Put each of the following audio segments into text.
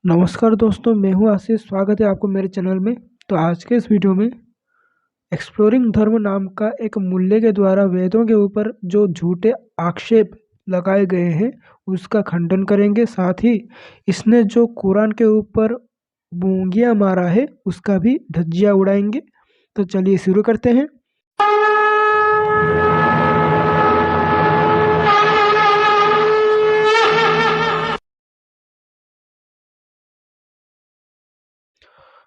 नमस्कार दोस्तों, मैं हूं आशीष। स्वागत है आपको मेरे चैनल में। तो आज के इस वीडियो में एक्सप्लोरिंग धर्म नाम का एक मूल्य के द्वारा वेदों के ऊपर जो झूठे आक्षेप लगाए गए हैं उसका खंडन करेंगे। साथ ही इसने जो कुरान के ऊपर बूंगिया मारा है उसका भी धज्जियां उड़ाएंगे। तो चलिए शुरू करते हैं।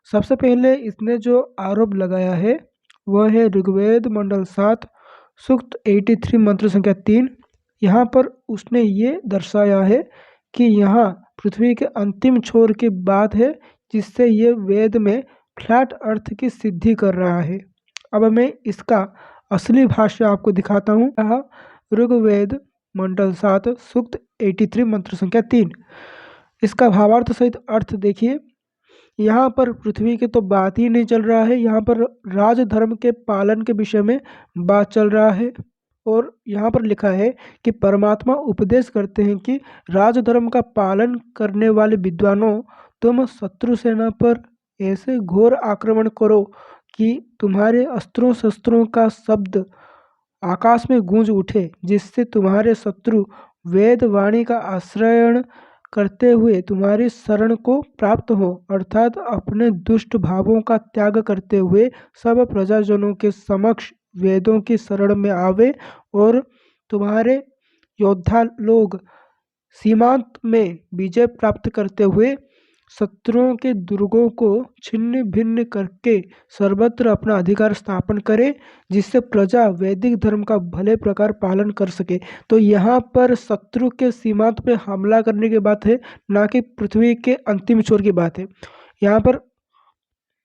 सबसे पहले इसने जो आरोप लगाया है वह है ऋग्वेद मंडल 7 सूक्त 83 मंत्र संख्या 3। यहाँ पर उसने ये दर्शाया है कि यहाँ पृथ्वी के अंतिम छोर की बात है, जिससे ये वेद में फ्लैट अर्थ की सिद्धि कर रहा है। अब मैं इसका असली भाष्य आपको दिखाता हूँ। ऋग्वेद मंडल 7 सूक्त 83 मंत्र संख्या 3। इसका भावार्थ सहित अर्थ देखिए। यहाँ पर पृथ्वी की तो बात ही नहीं चल रहा है, यहाँ पर राजधर्म के पालन के विषय में बात चल रहा है। और यहाँ पर लिखा है कि परमात्मा उपदेश करते हैं कि राजधर्म का पालन करने वाले विद्वानों, तुम शत्रु सेना पर ऐसे घोर आक्रमण करो कि तुम्हारे अस्त्रों शस्त्रों का शब्द आकाश में गूंज उठे, जिससे तुम्हारे शत्रु वेद वाणी का आश्रयण करते हुए तुम्हारी शरण को प्राप्त हो, अर्थात अपने दुष्ट भावों का त्याग करते हुए सब प्रजाजनों के समक्ष वेदों की शरण में आवे और तुम्हारे योद्धा लोग सीमांत में विजय प्राप्त करते हुए शत्रुओं के दुर्गों को छिन्न भिन्न करके सर्वत्र अपना अधिकार स्थापन करे, जिससे प्रजा वैदिक धर्म का भले प्रकार पालन कर सके। तो यहाँ पर शत्रु के सीमांत पे हमला करने की बात है, ना कि पृथ्वी के अंतिम छोर की बात है। यहाँ पर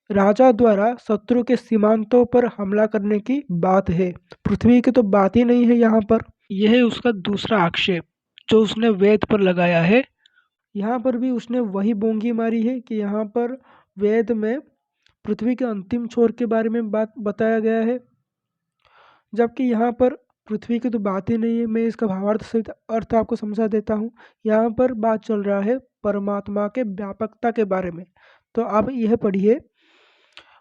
राजा द्वारा शत्रु के सीमांतों पर हमला करने की बात है, पृथ्वी की तो बात ही नहीं है यहाँ पर। यह है उसका दूसरा आक्षेप जो उसने वेद पर लगाया है। यहाँ पर भी उसने वही बोंगी मारी है कि यहाँ पर वेद में पृथ्वी के अंतिम छोर के बारे में बात बताया गया है, जबकि यहाँ पर पृथ्वी की तो बात ही नहीं है। मैं इसका भावार्थ सहित अर्थ आपको समझा देता हूँ। यहाँ पर बात चल रहा है परमात्मा के व्यापकता के बारे में। तो आप यह पढ़िए,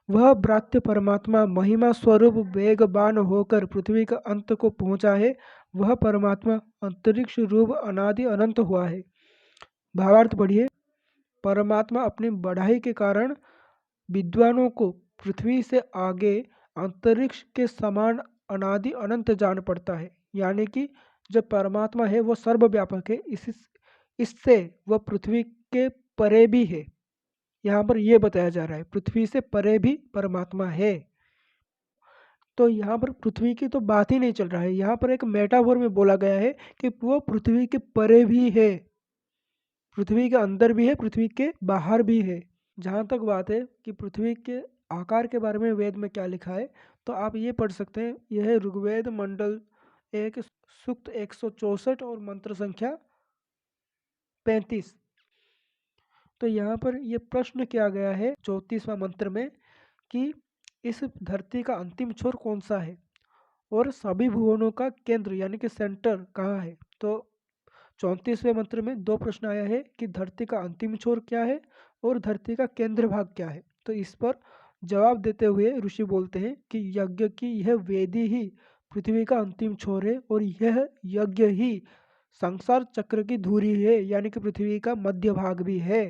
वह ब्रात्य परमात्मा महिमा स्वरूप वेगवान होकर पृथ्वी का अंत को पहुँचा है। वह परमात्मा अंतरिक्ष रूप अनादि अनंत हुआ है। भावार्थ पढ़िए, परमात्मा अपनी बढ़ाई के कारण विद्वानों को पृथ्वी से आगे अंतरिक्ष के समान अनादि अनंत जान पड़ता है। यानी कि जब परमात्मा है वो सर्वव्यापक है, इससे वह पृथ्वी के परे भी है। यहाँ पर यह बताया जा रहा है पृथ्वी से परे भी परमात्मा है। तो यहाँ पर पृथ्वी की तो बात ही नहीं चल रहा है, यहाँ पर एक मेटाफोर में बोला गया है कि वो पृथ्वी के परे भी है, पृथ्वी के अंदर भी है, पृथ्वी के बाहर भी है। जहाँ तक बात है कि पृथ्वी के आकार के बारे में वेद में क्या लिखा है, तो आप ये पढ़ सकते हैं। यह है ऋग्वेद मंडल 1 सूक्त 164 और मंत्र संख्या 35। तो यहाँ पर ये प्रश्न किया गया है 34वां मंत्र में कि इस धरती का अंतिम छोर कौन सा है और सभी भुवनों का केंद्र यानी कि सेंटर कहाँ है। तो 34वें मंत्र में दो प्रश्न आया है कि धरती का अंतिम छोर क्या है और धरती का केंद्र भाग क्या है। तो इस पर जवाब देते हुए ऋषि बोलते हैं कि यज्ञ की यह वेदी ही पृथ्वी का अंतिम छोर है और यह यज्ञ ही संसार चक्र की धुरी है, यानी कि पृथ्वी का मध्य भाग भी है।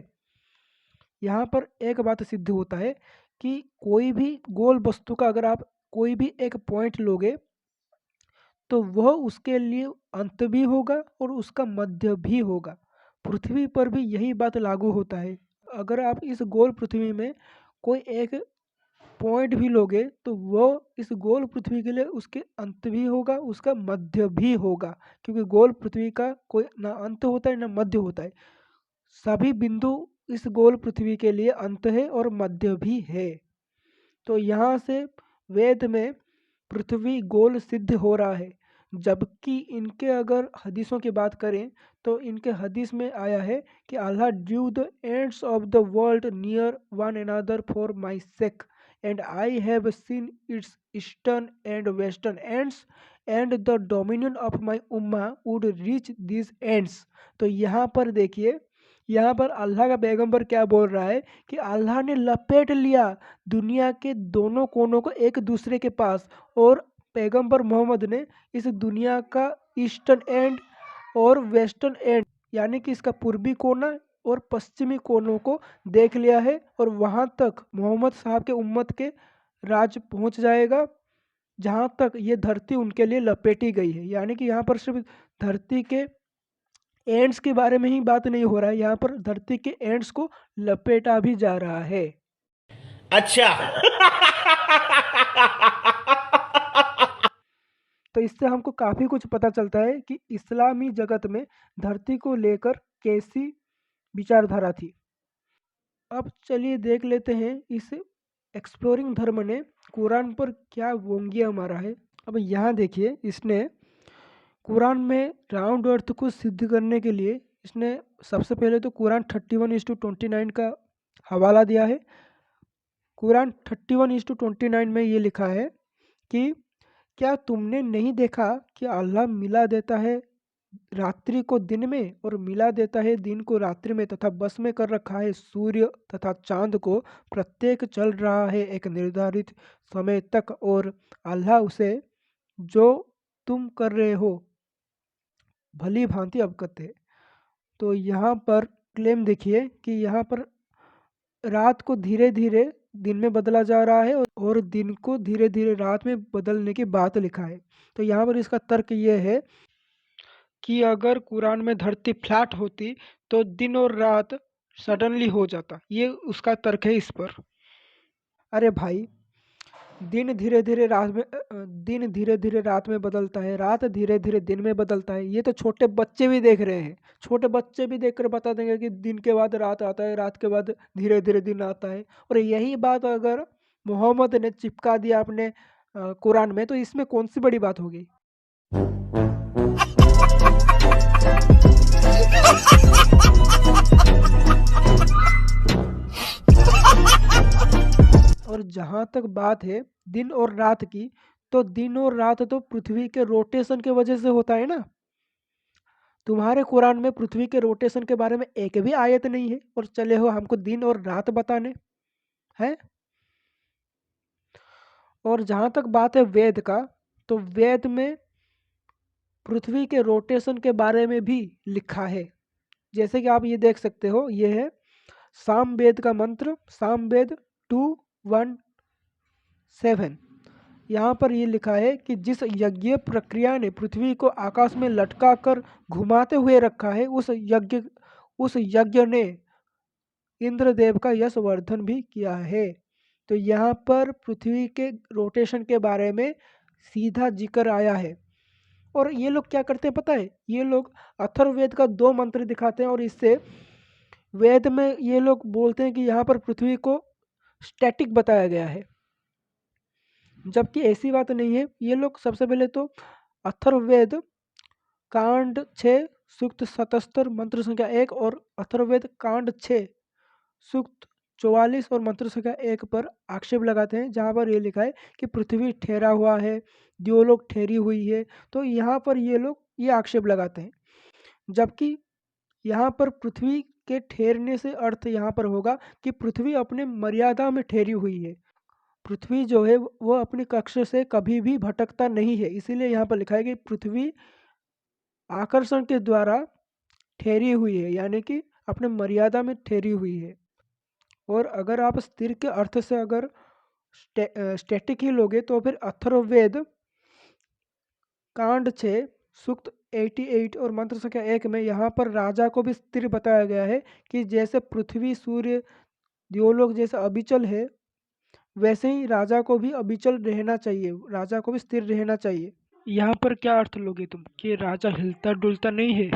यहाँ पर एक बात सिद्ध होता है कि कोई भी गोल वस्तु का अगर आप कोई भी एक पॉइंट लोगे तो वह उसके लिए अंत भी होगा और उसका मध्य भी होगा। पृथ्वी पर भी यही बात लागू होता है। अगर आप इस गोल पृथ्वी में कोई एक पॉइंट भी लोगे तो वो इस गोल पृथ्वी के लिए उसके अंत भी होगा, उसका मध्य भी होगा, क्योंकि गोल पृथ्वी का कोई ना अंत होता है ना मध्य होता है। सभी बिंदु इस गोल पृथ्वी के लिए अंत है और मध्य भी है। तो यहाँ से वेद में पृथ्वी गोल सिद्ध हो रहा है। जबकि इनके अगर हदीसों की बात करें तो इनके हदीस में आया है कि Allah drew the ends of the world near one another for my sake and I have seen its eastern and western ends and the dominion of my ummah would reach this ends. तो यहाँ पर देखिए यहाँ पर अल्लाह का पैगंबर क्या बोल रहा है कि अल्लाह ने लपेट लिया दुनिया के दोनों कोनों को एक दूसरे के पास, और पैगंबर मोहम्मद ने इस दुनिया का ईस्टर्न एंड और वेस्टर्न एंड, यानी कि इसका पूर्वी कोना और पश्चिमी कोनों को देख लिया है, और वहाँ तक मोहम्मद साहब के उम्मत के राज पहुँच जाएगा जहाँ तक ये धरती उनके लिए लपेटी गई है। यानी कि यहाँ पर सिर्फ धरती के एंड्स के बारे में ही बात नहीं हो रहा है, यहाँ पर धरती के एंड्स को लपेटा भी जा रहा है। अच्छा। तो इससे हमको काफ़ी कुछ पता चलता है कि इस्लामी जगत में धरती को लेकर कैसी विचारधारा थी। अब चलिए देख लेते हैं इस एक्सप्लोरिंग धर्म ने कुरान पर क्या व्यंग्य मारा है। अब यहाँ देखिए, इसने कुरान में राउंड अर्थ को सिद्ध करने के लिए इसने सबसे पहले तो कुरान 31:29 का हवाला दिया है। कुरान 31:29 में ये लिखा है कि क्या तुमने नहीं देखा कि अल्लाह मिला देता है रात्रि को दिन में और मिला देता है दिन को रात्रि में, तथा बस में कर रखा है सूर्य तथा चांद को, प्रत्येक चल रहा है एक निर्धारित समय तक, और अल्लाह उसे जो तुम कर रहे हो भली भांति अवगत है। तो यहाँ पर क्लेम देखिए कि यहाँ पर रात को धीरे धीरे दिन में बदला जा रहा है और दिन को धीरे धीरे रात में बदलने की बात लिखा है। तो यहाँ पर इसका तर्क ये है कि अगर कुरान में धरती फ्लैट होती तो दिन और रात सडनली हो जाता, ये उसका तर्क है इस पर। अरे भाई, दिन धीरे धीरे रात में बदलता है, रात धीरे धीरे दिन में बदलता है, ये तो छोटे बच्चे भी देख रहे हैं। छोटे बच्चे भी देखकर बता देंगे कि दिन के बाद रात आता है, रात के बाद धीरे धीरे दिन आता है। और यही बात अगर मोहम्मद ने चिपका दिया अपने कुरान में, तो इसमें कौन सी बड़ी बात होगी। और जहाँ तक बात है दिन और रात की, तो दिन और रात तो पृथ्वी के रोटेशन के वजह से होता है ना। तुम्हारे कुरान में पृथ्वी के रोटेशन के बारे में एक भी आयत नहीं है, और चले हो हमको दिन और रात बताने हैं। और जहाँ तक बात है वेद का, तो वेद में पृथ्वी के रोटेशन के बारे में भी लिखा है। जैसे कि आप ये देख सकते हो, ये है सामवेद का मंत्र, सामवेद 2:1-7। यहाँ पर ये लिखा है कि जिस यज्ञ प्रक्रिया ने पृथ्वी को आकाश में लटका कर घुमाते हुए रखा है, उस यज्ञ ने इंद्रदेव का यशवर्धन भी किया है। तो यहाँ पर पृथ्वी के रोटेशन के बारे में सीधा जिक्र आया है। और ये लोग क्या करते हैं पता है, ये लोग अथर्ववेद का 2 मंत्र दिखाते हैं, और इससे वेद में ये लोग बोलते हैं कि यहाँ पर पृथ्वी को स्टैटिक बताया गया है, जबकि ऐसी बात नहीं है। ये लोग सबसे पहले तो अथर्ववेद कांड 6 सूक्त 77 मंत्र संख्या 1 और अथर्ववेद कांड 6 सूक्त 44 और मंत्र संख्या 1 पर आक्षेप लगाते हैं, जहाँ पर ये लिखा है कि पृथ्वी ठहरा हुआ है, द्योलोक ठहरी हुई है। तो यहाँ पर ये लोग ये आक्षेप लगाते हैं, जबकि यहाँ पर पृथ्वी के ठहरने से अर्थ यहाँ पर होगा कि पृथ्वी अपने मर्यादा में ठहरी हुई है। पृथ्वी जो है वो अपनी कक्ष से कभी भी भटकता नहीं है, इसीलिए यहाँ पर लिखा है कि पृथ्वी आकर्षण के द्वारा ठहरी हुई है, यानी कि अपने मर्यादा में ठहरी हुई है। और अगर आप स्थिर के अर्थ से अगर स्टैटिक ही लोगे, तो फिर अथर्ववेद कांड 6 सूक्त 88 और मंत्र संख्या 1 में यहाँ पर राजा को भी स्थिर बताया गया है कि जैसे पृथ्वी सूर्य द्योलोक जैसे अविचल है, वैसे ही राजा को भी अविचल रहना चाहिए, राजा को भी स्थिर रहना चाहिए। यहाँ पर क्या अर्थ लोगे तुम कि राजा हिलता डुलता नहीं है।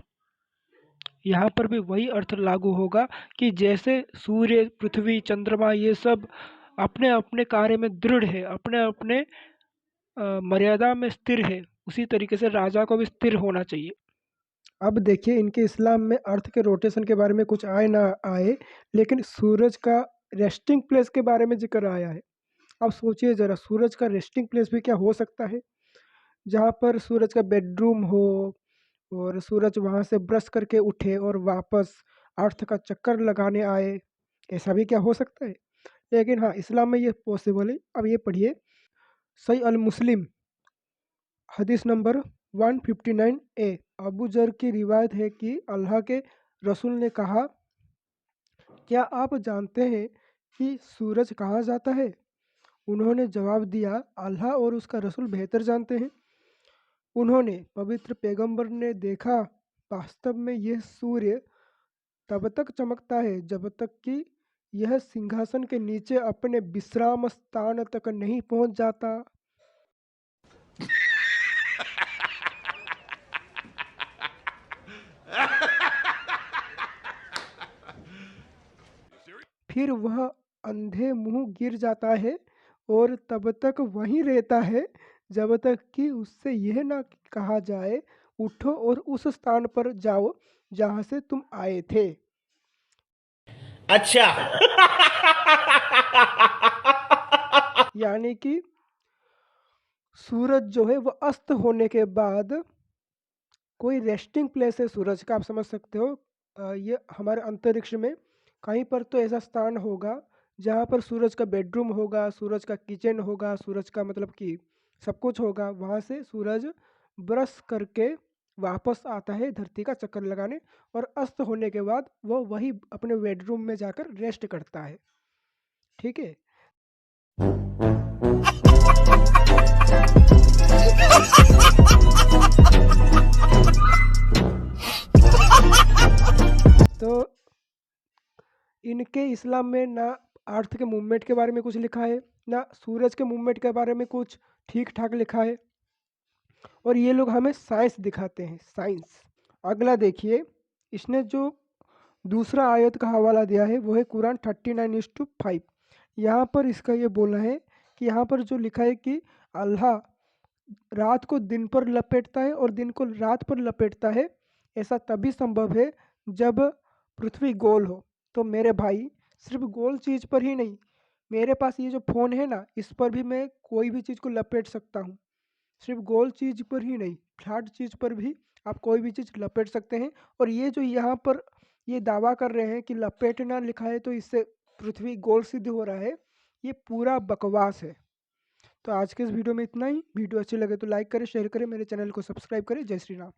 यहाँ पर भी वही अर्थ लागू होगा कि जैसे सूर्य पृथ्वी चंद्रमा ये सब अपने अपने कार्य में दृढ़ है, अपने अपने मर्यादा में स्थिर है, उसी तरीके से राजा को भी स्थिर होना चाहिए। अब देखिए, इनके इस्लाम में अर्थ के रोटेशन के बारे में कुछ आए ना आए, लेकिन सूरज का रेस्टिंग प्लेस के बारे में जिक्र आया है। अब सोचिए ज़रा, सूरज का रेस्टिंग प्लेस भी क्या हो सकता है, जहाँ पर सूरज का बेडरूम हो और सूरज वहाँ से ब्रश करके उठे और वापस अर्थ का चक्कर लगाने आए, ऐसा भी क्या हो सकता है? लेकिन हाँ, इस्लाम में ये पॉसिबल है। अब ये पढ़िए, सही अल मुस्लिम हदीस नंबर 159 ए। अबू जर की रिवायत है कि अल्लाह के रसूल ने कहा, क्या आप जानते हैं कि सूरज कहाँ जाता है? उन्होंने जवाब दिया, अल्लाह और उसका रसूल बेहतर जानते हैं। उन्होंने पवित्र पैगंबर ने देखा, वास्तव में यह सूर्य तब तक चमकता है जब तक कि यह सिंहासन के नीचे अपने विश्राम स्थान तक नहीं पहुंच जाता। फिर वह अंधे मुंह गिर जाता है और तब तक वहीं रहता है जब तक कि उससे यह ना कहा जाए, उठो और उस स्थान पर जाओ जहां से तुम आए थे। अच्छा। यानी कि सूरज जो है वह अस्त होने के बाद कोई रेस्टिंग प्लेस है सूरज का, आप समझ सकते हो। ये हमारे अंतरिक्ष में कहीं पर तो ऐसा स्थान होगा जहाँ पर सूरज का बेडरूम होगा, सूरज का किचन होगा, सूरज का मतलब कि सब कुछ होगा। वहाँ से सूरज ब्रश करके वापस आता है धरती का चक्कर लगाने, और अस्त होने के बाद वो वही अपने बेडरूम में जाकर रेस्ट करता है। ठीक है। तो इनके इस्लाम में ना अर्थ के मूवमेंट के बारे में कुछ लिखा है, ना सूरज के मूवमेंट के बारे में कुछ ठीक ठाक लिखा है, और ये लोग हमें साइंस दिखाते हैं, साइंस। अगला देखिए, इसने जो दूसरा आयत का हवाला दिया है वो है कुरान 39:5। यहाँ पर इसका ये बोलना है कि यहाँ पर जो लिखा है कि अल्लाह रात को दिन पर लपेटता है और दिन को रात पर लपेटता है, ऐसा तभी संभव है जब पृथ्वी गोल हो। तो मेरे भाई, सिर्फ गोल चीज़ पर ही नहीं, मेरे पास ये जो फ़ोन है ना, इस पर भी मैं कोई भी चीज़ को लपेट सकता हूँ। सिर्फ गोल चीज़ पर ही नहीं, फ्लैट चीज़ पर भी आप कोई भी चीज़ लपेट सकते हैं। और ये जो यहाँ पर ये दावा कर रहे हैं कि लपेटना लिखा है तो इससे पृथ्वी गोल सिद्ध हो रहा है, ये पूरा बकवास है। तो आज के इस वीडियो में इतना ही। वीडियो अच्छी लगे तो लाइक करें, शेयर करें, मेरे चैनल को सब्सक्राइब करें। जय श्री राम।